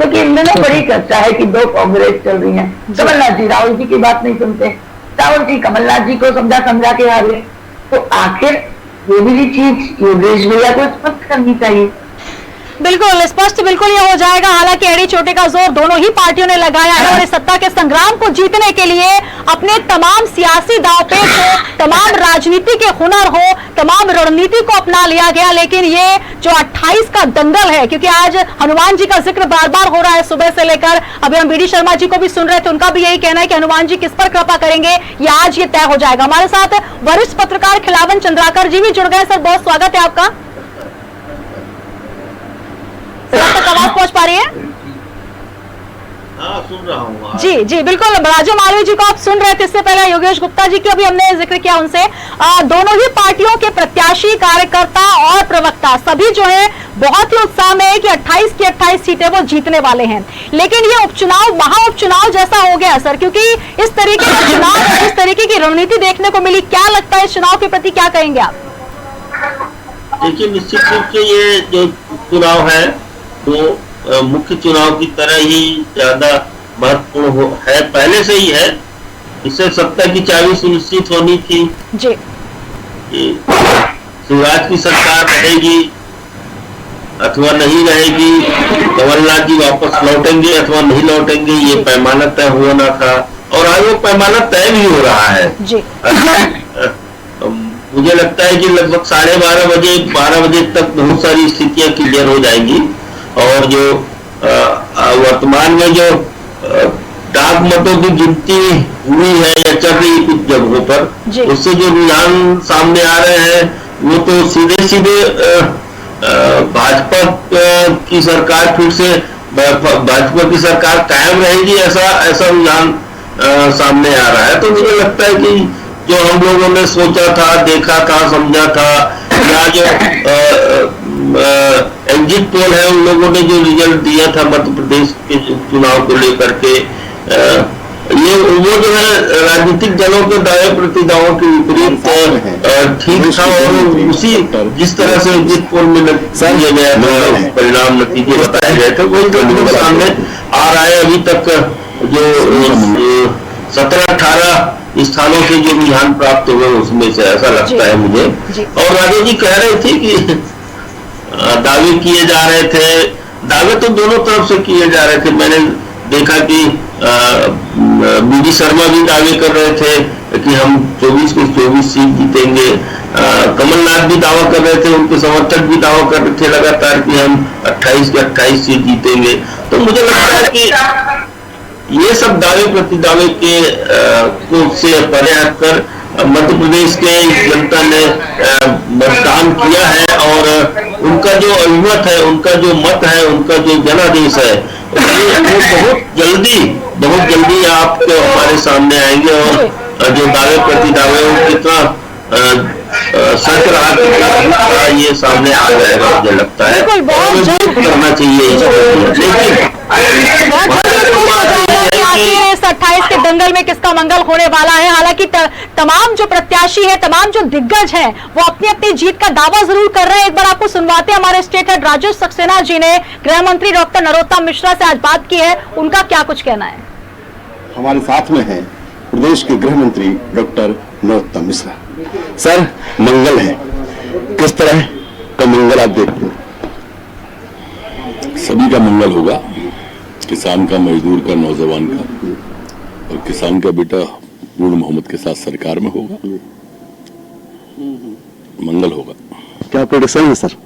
क्योंकि इनमें बड़ी चर्चा है कि दो कांग्रेस चल रही है। कमलनाथ जी राहुल जी की बात नहीं सुनते, राहुल जी कमलनाथ जी को समझा के हारे। तो आखिर ये भी चीज योगेश भैया को स्पष्ट करनी चाहिए। बिल्कुल स्पष्ट बिल्कुल ये हो जाएगा। हालांकि एड़ी चोटी का जोर दोनों ही पार्टियों ने लगाया है और इस सत्ता के संग्राम को जीतने के लिए अपने तमाम सियासी दांवपेच हो, तमाम राजनीति के हुनर हो, तमाम रणनीति को अपना लिया गया। लेकिन ये जो 28 का दंगल है, क्योंकि आज हनुमान जी का जिक्र बार बार हो रहा है सुबह से लेकर, अभी हम बीडी शर्मा जी को भी सुन रहे थे, उनका भी यही कहना है कि हनुमान जी किस पर कृपा करेंगे ये आज ये तय हो जाएगा। हमारे साथ वरिष्ठ पत्रकार खिलावन चंद्राकर जी भी जुड़ गए। सर बहुत स्वागत है आपका। तक आवाज पहुंच पा रही है? हाँ, सुन रहा हूँ। जी जी बिल्कुल। राजू मालवीय जी को आप सुन रहे थे, इससे पहले योगेश गुप्ता जी की भी हमने जिक्र किया उनसे। दोनों ही पार्टियों के प्रत्याशी, कार्यकर्ता और प्रवक्ता सभी जो है बहुत ही उत्साह में है कि 28 की 28 सीटें वो जीतने वाले हैं। लेकिन ये उपचुनाव महा उपचुनाव जैसा हो गया सर, क्योंकि इस तरीके का चुनाव, इस तरीके की रणनीति देखने को मिली। क्या लगता है इस चुनाव के प्रति क्या कहेंगे आप? देखिए, निश्चित रूप से ये जो चुनाव है वो मुख्य चुनाव की तरह ही ज्यादा महत्वपूर्ण है, पहले से ही है। इससे सत्ता की चाबी सुनिश्चित होनी थी जी। शिवराज की सरकार रहेगी अथवा नहीं रहेगी, कमलनाथ जी वापस लौटेंगे अथवा नहीं लौटेंगे, ये पैमाना तय होना था और आज वो पैमाना तय भी हो रहा है जी। मुझे लगता है कि लगभग 12:30 बजे तक बहुत सारी स्थितियां क्लियर हो जाएंगी और जो वर्तमान में जो डाक मतों की गिनती हुई है या चल रही कुछ जगहों पर, उससे जो रुझान सामने आ रहे हैं वो तो सीधे भाजपा की सरकार फिर से भाजपा की सरकार कायम रहेगी, ऐसा रुझान सामने आ रहा है। तो मुझे लगता है कि जो हम लोगों ने सोचा था, देखा था, समझा था, या जो एग्जिट पोल है उन लोगों ने जो रिजल्ट दिया था मध्य प्रदेश के चुनाव को लेकर के, ये वो जो है राजनीतिक दलों के दावे प्रतिदावों के विपरीत ठीक था और उसी जिस तरह से एग्जिट पोल में दिया गया था परिणाम नतीजे बताए गए थे वही तो सामने आ रहा है। अभी तक जो 17-18 स्थानों से जो रुझान प्राप्त हुए उसमें से ऐसा लगता है मुझे। और राजू जी कह रहे थे कि दावे किए जा रहे थे, दावे तो दोनों तरफ से किए जा रहे थे। मैंने देखा कि बीडी शर्मा भी दावे कर रहे थे कि हम 24 की 24 सीट जीतेंगे, कमलनाथ भी दावा कर रहे थे, उनके समर्थक भी दावा कर रहे थे लगातार कि हम 28 की 28 सीट जीतेंगे। तो मुझे लगता है कि ये सब दावे प्रतिदावे के से परे हटकर मध्य प्रदेश के जनता ने मतदान किया है और उनका जो अभिमत है, उनका जो मत है, उनका जो जनादेश है वो बहुत जल्दी आपके हमारे सामने आएंगे और जो दावे प्रतिदावे कितना सच रहा कितना ये सामने आ जाएगा मुझे लगता है। करना चाहिए लेकिन 28 के दंगल में किसका मंगल होने वाला है। हालांकि तमाम जो प्रत्याशी है, तमाम जो दिग्गज हैं, वो अपनी अपनी जीत का दावा जरूर कर रहे हैं। एक बार आपको सुनवाते हैं। हमारे स्टेट हेड राजेश सक्सेना जी ने गृह मंत्री डॉक्टर नरोत्तम मिश्रा से आज बात की है, उनका क्या कुछ कहना है। हमारे साथ में है प्रदेश के गृह मंत्री डॉक्टर नरोत्तम मिश्रा। सर, मंगल है, किस तरह का मंगल आप देखते हैं? सभी का मंगल होगा, किसान का, मजदूर का, नौजवान का, और किसान का बेटा पूर्ण मोहम्मद के साथ सरकार में होगा, मंगल होगा। क्या प्रोडिक्शन है सर?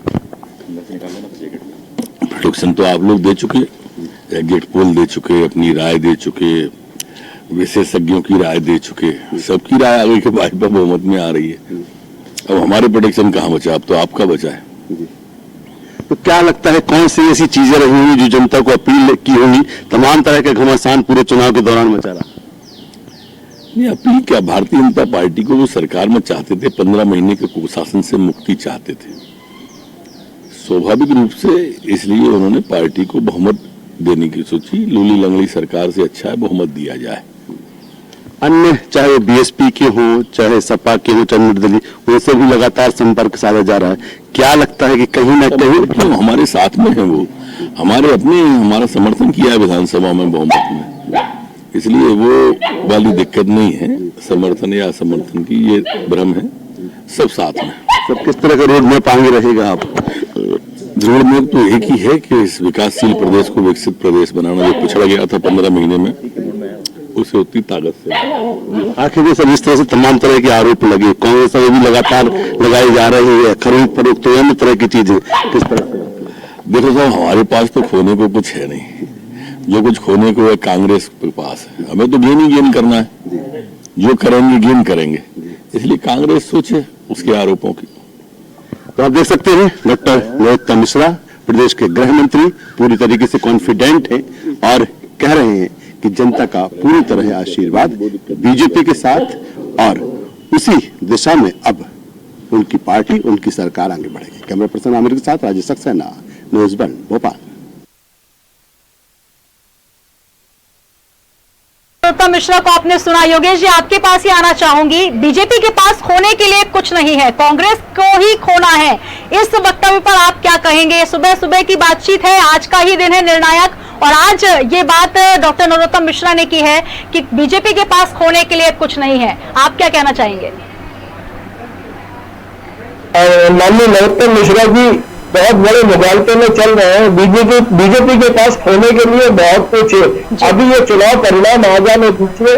प्रोडिक्शन तो आप लोग दे चुके, एग्जिट पोल दे चुके, अपनी राय दे चुके, विशेषज्ञों की राय दे चुके, सबकी राय आगे के भाजपा बहुमत में आ रही है। अब हमारे प्रोडिक्शन कहाँ बचा, अब तो आपका बचा है। तो क्या लगता है कौन सी ऐसी चीजें रही होंगी जो जनता को अपील की होंगी? तमाम तरह के घमासान पूरे चुनाव के दौरान मचा रहा। नहीं, अपील क्या, भारतीय जनता पार्टी को वो सरकार में चाहते थे, 15 महीने के कुशासन से मुक्ति चाहते थे। स्वाभाविक रूप से इसलिए उन्होंने पार्टी को बहुमत देने की सोची। लूली लंगड़ी सरकार से अच्छा है बहुमत दिया जाए। अन्य चाहे वो बीएसपी के हो, चाहे सपा के हो, चाहे निर्दलीय, उनसे भी लगातार संपर्क साधा जा रहा है। क्या लगता है कि कहीं ना कहीं क्यों हमारे साथ में है वो, हमारा समर्थन किया है विधानसभा में बहुमत में, इसलिए वो वाली दिक्कत नहीं है। समर्थन या असमर्थन की ये भ्रम है, सब साथ में। सब किस तरह का रोड मैप आगे रहेगा आप? रोड मैप तो एक ही है कि इस विकासशील प्रदेश को विकसित प्रदेश बनाना, जो पिछड़ा गया था 15 महीने में, उसे उतनी ताकत से। आखिर सर इस तरह से तमाम तरह के आरोप लगे, कांग्रेस में भी लगातार लगाई जा रही है, खरीद फरोख्त तो अन्य तरह की चीजें, किस तरह से? देखो साहब, हमारे पास तो खोने को कुछ है नहीं, जो कुछ खोने को है कांग्रेस के पास है। हमें तो गेन ही गेन करना है, जो करेंगे गेन करेंगे, इसलिए कांग्रेस सोचे उसके आरोपों की। तो आप देख सकते हैं डॉक्टर नरोत्तम मिश्रा प्रदेश के गृह मंत्री पूरी तरीके से कॉन्फिडेंट हैं और कह रहे हैं कि जनता का पूरी तरह आशीर्वाद बीजेपी के साथ और उसी दिशा में अब उनकी पार्टी, उनकी सरकार आगे बढ़ेगी। कैमरा पर्सन आमिर के साथ राजेश सक्सेना, न्यूज वन, भोपाल। नरोत्तम मिश्रा को आपने सुना। योगेश जी, आपके पास ही आना चाहूंगी। बीजेपी के पास खोने के लिए कुछ नहीं है, कांग्रेस को ही खोना है। इस वक्तव्य पर आप क्या कहेंगे? सुबह सुबह की बातचीत है, आज का ही दिन है निर्णायक, और आज ये बात डॉक्टर नरोत्तम मिश्रा ने की है कि बीजेपी के पास खोने के लिए कुछ नहीं है। आप क्या कहना चाहेंगे? माननीय नरोत्तम मिश्रा जी बहुत बड़े मुगालते में चल रहे हैं। बीजेपी के पास खोने के लिए बहुत कुछ है। अभी ये चुनाव परिणाम आ जाने दीजिए।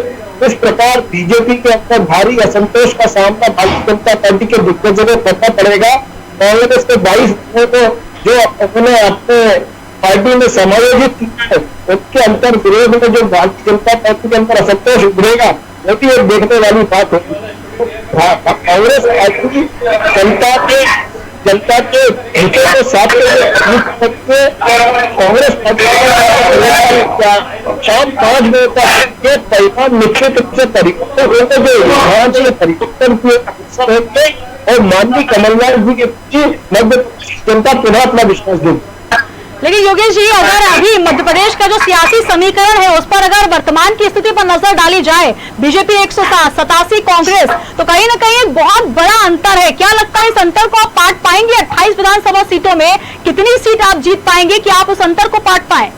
इस प्रकार बीजेपी के अंदर भारी असंतोष का सामना भारतीय जनता पार्टी के दिग्गजों को करना पड़ेगा। कांग्रेस के 22 को जो उन्होंने अपने पार्टी में समायोजित किया है, उसके अंतर विरोध में जो भारतीय जनता पार्टी के अंदर असंतोष उभरेगा, वो भी एक देखने वाली बात होगी। कांग्रेस पार्टी जनता के हितों को साथ कांग्रेस पार्टी शाम 5 बजे तक ये परिणाम निश्चित रूप से परिवर्तन होंगे, जो परिवर्तन किए और माननीय कमलनाथ जी के प्रति मध्य जनता पुनः अपना विश्वास देगी। लेकिन योगेश जी, अगर अभी मध्य प्रदेश का जो सियासी समीकरण है उस पर अगर वर्तमान की स्थिति पर नजर डाली जाए, बीजेपी 187 कांग्रेस, तो कहीं ना कहीं एक बहुत बड़ा अंतर है। क्या लगता है इस अंतर को आप पाट पाएंगे? 28 विधानसभा सीटों में कितनी सीट आप जीत पाएंगे कि आप उस अंतर को पाट पाए?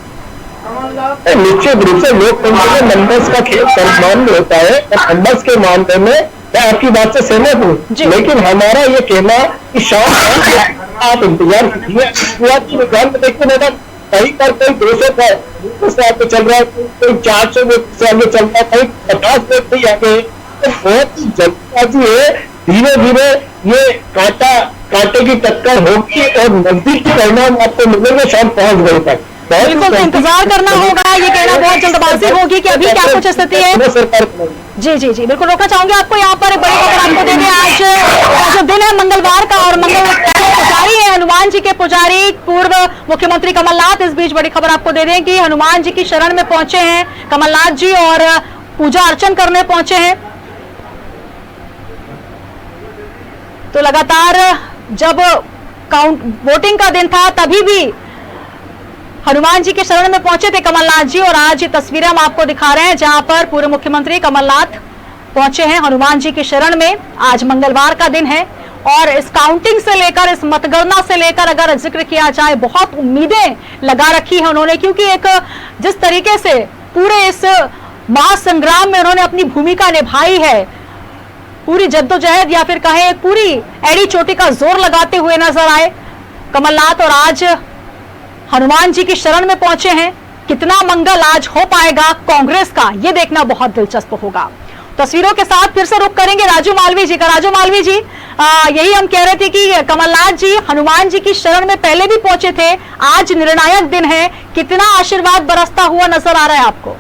निश्चित रूप से लोकतंत्र में नंबर्स का खेल सामान्य होता है और नंबर्स के मामले में मैं आपकी बात से सहमत हूँ, लेकिन हमारा ये कहना कि शाम आप इंतजार कीजिए। देखिए मैडम, कहीं पर कोई 200 से आगे चल रहा है, कोई 400 से आगे चल रहा है, कहीं 50 से भी आगे। तो बहुत ही जल्दबाजी है। धीरे धीरे ये कांटे की टक्कर होगी और नजदीक के परिणाम आपको मिलेंगे शाम 5 बजे तक। बिल्कुल, तो इंतजार करना होगा। ये कहना बहुत जल्दबाजी होगी कि अभी क्या कुछ स्थिति है। जी बिल्कुल, रोकना चाहूंगी आपको यहाँ पर। बड़ी खबर आपको दे दें, आज जो दिन है मंगलवार का, और मंगल पुजारी है हनुमान जी के पुजारी पूर्व मुख्यमंत्री कमलनाथ। इस बीच बड़ी खबर आपको दे दें कि हनुमान जी की शरण में पहुंचे हैं कमलनाथ जी और पूजा अर्चन करने पहुंचे हैं। तो लगातार जब वोटिंग का दिन था तभी भी हनुमान जी के शरण में पहुंचे थे कमलनाथ जी, और आज ये तस्वीरें हम आपको दिखा रहे हैं जहां पर पूर्व मुख्यमंत्री कमलनाथ पहुंचे हैं हनुमान जी की शरण में। आज मंगलवार का दिन है और इस काउंटिंग से लेकर, इस मतगणना से लेकर अगर जिक्र किया जाए, बहुत उम्मीदें लगा रखी है उन्होंने, क्योंकि एक जिस तरीके से पूरे इस महासंग्राम में उन्होंने अपनी भूमिका निभाई है, पूरी जद्दोजहद या फिर कहें पूरी एड़ी चोटी का जोर लगाते हुए नजर आए कमलनाथ, और आज हनुमान जी की शरण में पहुंचे हैं। कितना मंगल आज हो पाएगा कांग्रेस का, यह देखना बहुत दिलचस्प होगा। तस्वीरों के साथ फिर से रुख करेंगे राजू मालवी जी का। राजू मालवी जी, यही हम कह रहे थे कि कमलनाथ जी हनुमान जी की शरण में पहले भी पहुंचे थे, आज निर्णायक दिन है, कितना आशीर्वाद बरसता हुआ नजर आ रहा है आपको?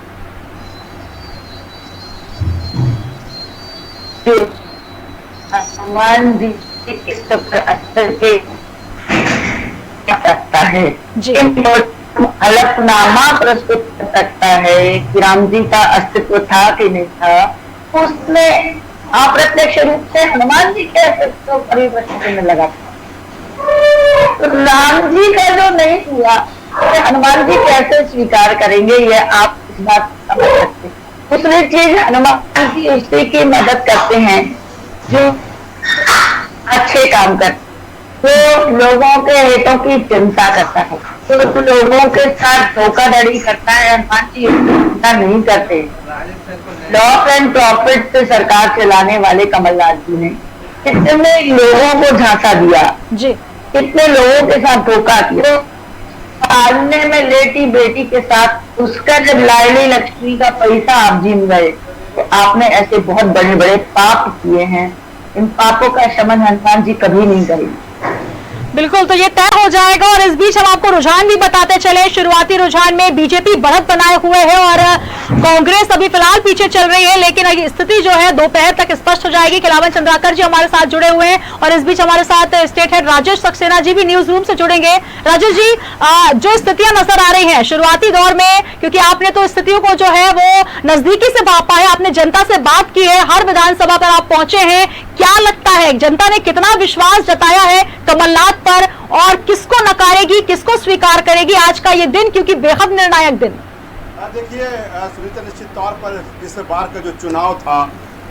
हनुमान जी इस अस्तर के सकता है, हलफनामा प्रस्तुत कर सकता है कि राम जी का अस्तित्व था कि नहीं था। उसमें अप्रत्यक्ष रूप से हनुमान जी के अस्तित्व परिवर्तन में लगा था। तो राम जी का जो नहीं हुआ, तो हनुमान जी कैसे स्वीकार करेंगे, ये आप इस बात समझ सकते हैं। दूसरी चीज, हनुमान जी उसी की मदद करते हैं जो अच्छे काम करते, जो लोगों के हितों की चिंता करता है, तो लोगों के साथ धोखाधड़ी करता है, हनुमान जी चिंता नहीं करते। लॉस एंड प्रॉफिट से सरकार चलाने वाले कमलनाथ जी ने कितने लोगों को झांसा दिया जी, कितने लोगों के साथ धोखा किया। पालने में लेटी बेटी के साथ उसका जब लाडली लक्ष्मी का पैसा आप जीत गए, तो आपने ऐसे बहुत बड़े बड़े पाप किए हैं। इन पापों का शमन हनुमान जी कभी नहीं करेंगे। बिल्कुल, तो ये तय हो जाएगा। और इस बीच हम आपको रुझान भी बताते चले। शुरुआती रुझान में बीजेपी बढ़त बनाए हुए है और कांग्रेस अभी फिलहाल पीछे चल रही है, लेकिन स्थिति जो है दोपहर तक स्पष्ट हो जाएगी। खिलावन चंद्राकर जी हमारे साथ जुड़े हुए हैं और इस बीच हमारे साथ स्टेट हेड राजेश सक्सेना जी भी न्यूज रूम से जुड़ेंगे। राजेश जी, जो स्थितियां नजर आ रही है शुरुआती दौर में, क्योंकि आपने तो स्थितियों को जो है वो नजदीकी से भापा है, आपने जनता से बात की है, हर विधानसभा पर आप पहुंचे हैं, क्या लगता है जनता ने कितना विश्वास जताया है कमलनाथ पर और किसको नकारेगी, किसको स्वीकार करेगी आज का ये दिन, क्योंकि बेहद निर्णायक दिन? देखिए सुनीता, निश्चित तौर पर इस बार का जो चुनाव था,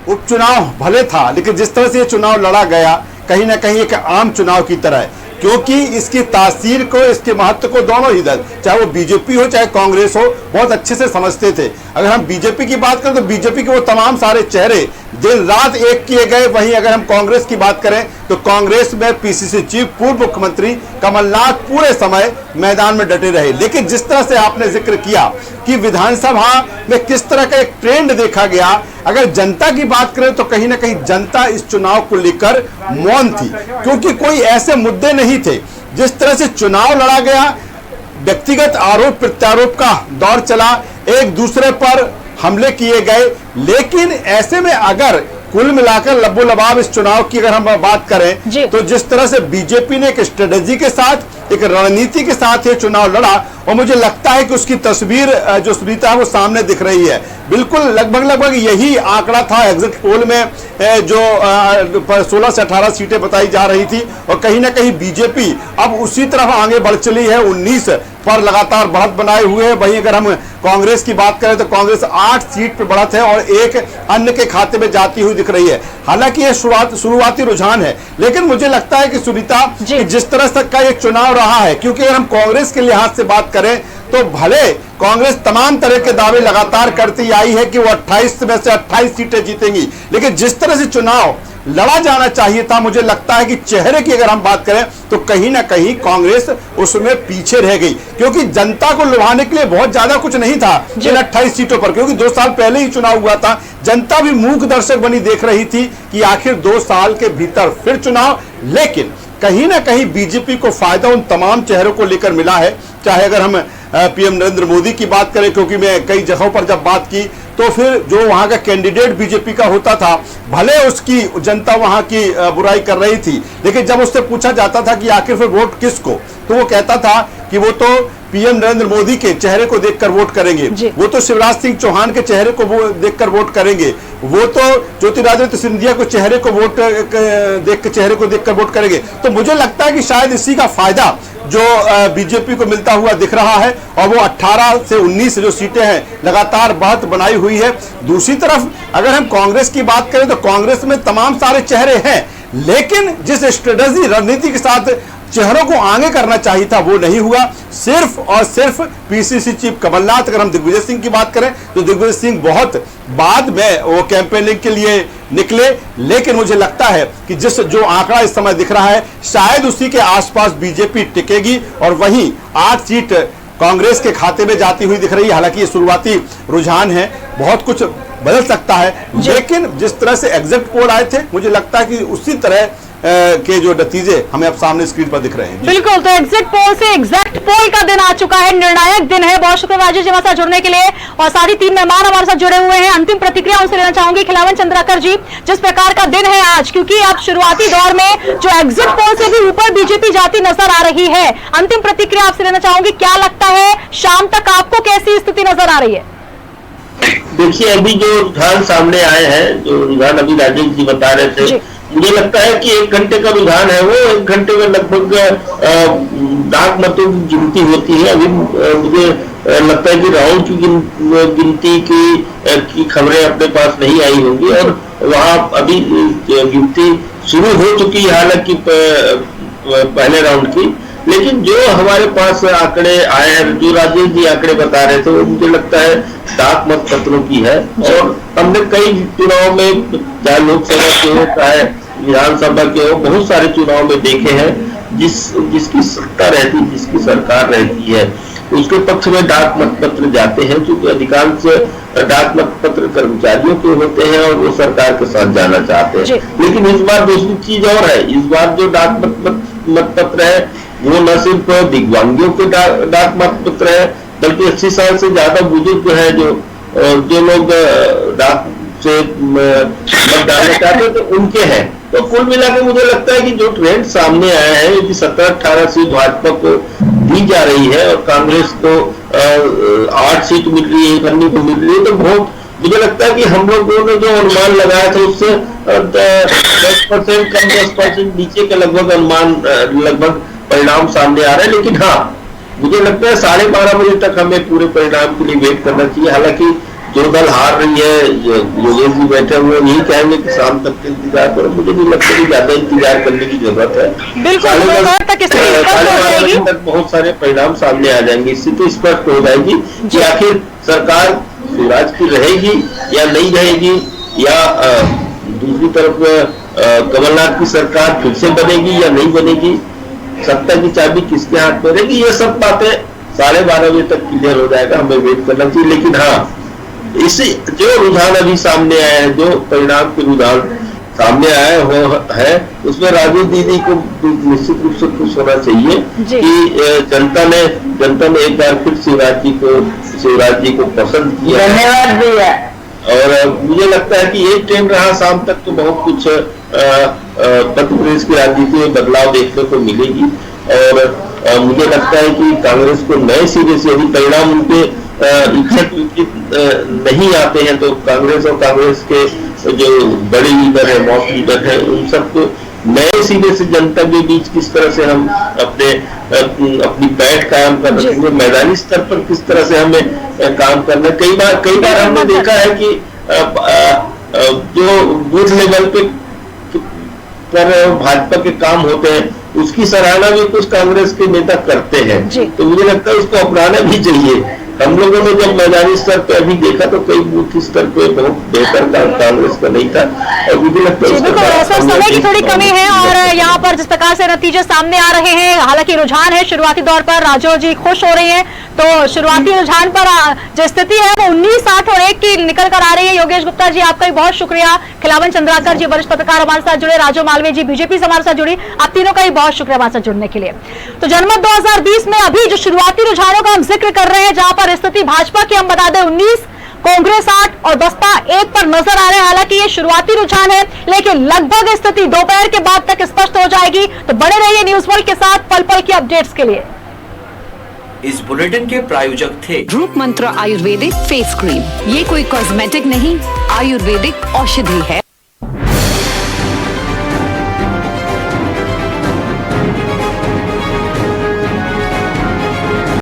उपचुनाव भले था, लेकिन जिस तरह से ये चुनाव लड़ा गया कहीं ना कहीं एक आम चुनाव की तरह है, क्योंकि इसकी तासीर को, इसके महत्व को दोनों ही दल, चाहे वो बीजेपी हो चाहे कांग्रेस हो, बहुत अच्छे से समझते थे। अगर हम बीजेपी की बात करें तो बीजेपी के वो तमाम सारे चेहरे दिन रात एक किए गए। वहीं अगर हम कांग्रेस की बात करें तो कांग्रेस में पीसीसी चीफ पूर्व मुख्यमंत्री कमलनाथ पूरे समय मैदान में डटे रहे। लेकिन जिस तरह से आपने जिक्र किया कि विधानसभा में किस तरह का एक ट्रेंड देखा गया, अगर जनता की बात करें तो कहीं ना कहीं जनता इस चुनाव को लेकर मौन थी, क्योंकि कोई ऐसे मुद्दे नहीं थे। जिस तरह से चुनाव लड़ा गया, व्यक्तिगत आरोप प्रत्यारोप का दौर चला, एक दूसरे पर हमले किए गए, लेकिन ऐसे में अगर कुल मिलाकर लब्बो लबाब इस चुनाव की अगर हम बात करें तो जिस तरह से बीजेपी ने एक स्ट्रेटेजी के साथ, एक रणनीति के साथ ये चुनाव लड़ा, और मुझे लगता है कि उसकी तस्वीर जो सुनीता है वो सामने दिख रही है। बिल्कुल लगभग यही आंकड़ा था एग्जिट पोल में, जो 16 से 18 सीटें बताई जा रही थी, और कहीं ना कहीं बीजेपी अब उसी तरफ आगे बढ़ चली है, 19 पर लगातार बढ़त बनाए हुए है। वहीं अगर हम कांग्रेस की बात करें तो कांग्रेस 8 सीट पर बढ़त है और एक अन्य के खाते में जाती हुई दिख रही है। हालांकि यह शुरुआती रुझान है, लेकिन मुझे लगता है कि सुनीता, जिस तरह तक का एक चुनाव रहा है, क्योंकि अगर हम कांग्रेस के लिहाज से बात करें तो भले कांग्रेस तमाम तरह के दावे लगातार करती आई है कि वो 28 में से 28 सीटें जीतेंगी, लेकिन जिस तरह से चुनाव लड़ा जाना चाहिए था, मुझे लगता है कि चेहरे की अगर हम बात करें तो कहीं ना कहीं कांग्रेस उसमें पीछे रह गई, क्योंकि जनता को लुभाने के लिए बहुत ज्यादा कुछ नहीं था इन 28 सीटों पर, क्योंकि 2 साल पहले ही चुनाव हुआ था। जनता भी मूक दर्शक बनी देख रही थी कि आखिर 2 साल के भीतर फिर चुनाव। लेकिन कहीं ना कहीं बीजेपी को फायदा उन तमाम चेहरों को लेकर मिला है, चाहे अगर हम पीएम नरेंद्र मोदी की बात करें, क्योंकि मैं कई जगहों पर जब बात की तो फिर जो वहां का कैंडिडेट बीजेपी का होता था, भले उसकी जनता वहां की बुराई कर रही थी, लेकिन जब उससे पूछा जाता था कि आखिर फिर वोट किसको, तो वो कहता था कि वो तो पीएम नरेंद्र मोदी के चेहरे को देखकर वोट करेंगे, वो तो शिवराज सिंह चौहान के चेहरे को देखकर वोट करेंगे, वो तो ज्योतिरादित्य सिंधिया को चेहरे को देखकर वोट करेंगे। तो मुझे लगता है कि शायद इसी का फायदा जो बीजेपी को मिलता हुआ दिख रहा है, और वो 18 से 19 जो सीटें हैं लगातार बढ़त बनाई हुई है। दूसरी तरफ अगर हम कांग्रेस की बात करें तो कांग्रेस में तमाम सारे चेहरे हैं, लेकिन जिस स्ट्रेटेजी रणनीति के साथ चेहरों को आगे करना चाहिए था वो नहीं हुआ। सिर्फ और सिर्फ पीसीसी चीफ कमलनाथ, अगर हम दिग्विजय सिंह की बात करें तो दिग्विजय सिंह बहुत बाद में वो कैंपेनिंग के लिए निकले, लेकिन मुझे लगता है कि जो आंकड़ा इस समय दिख रहा है शायद उसी के आसपास बीजेपी टिकेगी, और वहीं 8 सीट कांग्रेस के खाते में जाती हुई दिख रही है। हालांकि ये शुरुआती रुझान है, बहुत कुछ बदल सकता है, लेकिन जिस तरह से एग्जिट पोल आए थे मुझे लगता है कि उसी तरह के जो नतीजे हमें अब सामने स्क्रीन पर दिख रहे हैं। बिल्कुल, तो एग्जिट पोल से एग्जैक्ट पोल का दिन आ चुका है, निर्णायक दिन है। बहुत शुक्रिया राजेश जी हमारे साथ जुड़ने के लिए, और सारी 3 मेहमान हमारे साथ जुड़े हुए हैं। अंतिम प्रतिक्रिया उनसे लेना चाहूंगी। खिलावन चंद्राकर जी, जिस प्रकार का दिन है आज, क्योंकि अब शुरुआती दौर में जो एग्जिट पोल से भी ऊपर बीजेपी जाती नजर आ रही है, अंतिम प्रतिक्रिया आपसे लेना चाहूंगी। क्या लगता है शाम तक आपको कैसी स्थिति नजर आ रही है? देखिए, अभी जो रुझान सामने आए हैं, जो रुझान अभी राजेश जी बता रहे थे, मुझे लगता है कि 1 घंटे का रुझान है, वो 1 घंटे में लगभग डाक मतों की गिनती होती है। अभी मुझे लगता है कि राहुल की गिनती की खबरें अपने पास नहीं आई होंगी, और वहां अभी गिनती शुरू हो चुकी है। हालांकि पहले राउंड की, लेकिन जो हमारे पास आंकड़े आए हैं, जो राजेश जी आंकड़े बता रहे थे, वो मुझे लगता है डाक मत पत्रों की है। और हमने कई चुनाव में, चाहे लोकसभा के हो चाहे विधानसभा के हो, बहुत सारे चुनाव में देखे हैं जिसकी सत्ता रहती, जिसकी सरकार रहती है, उसके पक्ष में डाक मत पत्र जाते हैं, क्योंकि अधिकांश डाक मत पत्र कर्मचारियों के होते हैं और वो सरकार के साथ जाना चाहते हैं। लेकिन इस बार दूसरी चीज और है, इस बार जो डाक मत पत्र है वो न सिर्फ दिव्यांगियों के डाक मत पत्र है, बल्कि 80 साल से ज्यादा बुजुर्ग है जो लोग डाक से मत डालना चाहते हैं, तो उनके हैं। तो कुल मिलाकर मुझे लगता है कि जो ट्रेंड सामने आया है, यदि 17-18 सीट भाजपा को दी जा रही है और कांग्रेस को 8 सीट मिल रही है, 1 को मिल रही है, तो बहुत मुझे लगता है कि हम लोगों ने जो अनुमान लगाया था उससे 10% कम, 10% नीचे के लगभग अनुमान, लगभग परिणाम सामने आ रहे हैं। लेकिन हाँ, मुझे लगता है 12:30 बजे तक हमें पूरे परिणाम के लिए वेट करना चाहिए। हालांकि जो दल हार रही है, योगेश जी बैठे हुए यही कहेंगे कि शाम तक इंतजार करो, मुझे नहीं लगता कि ज्यादा इंतजार करने की जरूरत है। बिल्कुल, 12:30 तक बहुत सारे परिणाम सामने आ जाएंगे, इससे तो स्पष्ट हो जाएगी कि आखिर सरकार शिवराज की रहेगी या नहीं रहेगी, या दूसरी तरफ कमलनाथ की सरकार फिर से बनेगी या नहीं बनेगी, सत्ता की चाबी किसके हाथ में रहेगी। ये सब बातें 12:30 बजे तक क्लियर हो जाएगा, हमें वेट करना चाहिए। लेकिन हाँ, इसे जो रुझान अभी सामने आया है, जो परिणाम के रुझान सामने आए वो है, उसमें राजू दीदी को निश्चित रूप से खुश होना चाहिए कि जनता ने एक बार फिर शिवराज जी को पसंद किया। धन्यवाद भैया। और मुझे लगता है कि एक ट्रेंड रहा, शाम तक तो बहुत कुछ मध्य प्रदेश की राजनीति में बदलाव देखने को मिलेगी। और मुझे लगता है कि कांग्रेस को नए सिरे से यदि परिणाम उनके इच्छित नहीं आते हैं, तो कांग्रेस और कांग्रेस के जो बड़े लीडर है, मॉप लीडर है, उन सबको नए सिरे से जनता के बीच किस तरह से हम अपनी पैठ कायम कर रखेंगे, मैदानी स्तर पर किस तरह से हमें काम करना। कई बार हमने देखा है कि जो बूथ लेवल पर भाजपा के काम होते हैं, उसकी सराहना भी कुछ कांग्रेस के नेता करते हैं। तो मुझे लगता है उसको अपनाना भी चाहिए। हम लोगों ने जब मैदानी स्तर पे अभी देखा तो कई बूथ स्तर पे बहुत बेहतर काम कांग्रेस का नहीं था, और मुझे लगता है समय की थोड़ी कमी है। और यहाँ पर जिस प्रकार से नतीजे सामने आ रहे हैं, हालांकि रुझान है शुरुआती दौर पर, राजो जी खुश हो रही हैं, तो शुरुआती रुझान पर जो स्थिति है वो 19, 8 और 1 की निकल कर आ रही है। योगेश गुप्ता जी, आपका भी बहुत शुक्रिया। खिलावन चंद्राकर जी, वरिष्ठ पत्रकार हमारे साथ जुड़े, राजो मालवीय जी बीजेपी से हमारे साथ जुड़ी, आप तीनों का भी बहुत शुक्रिया हमारे साथ जुड़ने के लिए। तो जनमत 2020 में अभी जो शुरुआती रुझानों का हम जिक्र कर रहे हैं, जहां पर स्थिति भाजपा की हम बता दें 19, कांग्रेस 8 और बसपा 1 पर नजर आ रहे हैं। हालांकि ये शुरुआती रुझान है, लेकिन लगभग स्थिति दोपहर के बाद तक स्पष्ट हो जाएगी। तो बने रहिए न्यूज वर्ल्ड के साथ पल पल की अपडेट्स के लिए। इस बुलेटिन के प्रायोजक थे रूप मंत्र आयुर्वेदिक फेस क्रीम। ये कोई कॉस्मेटिक नहीं, आयुर्वेदिक औषधि है।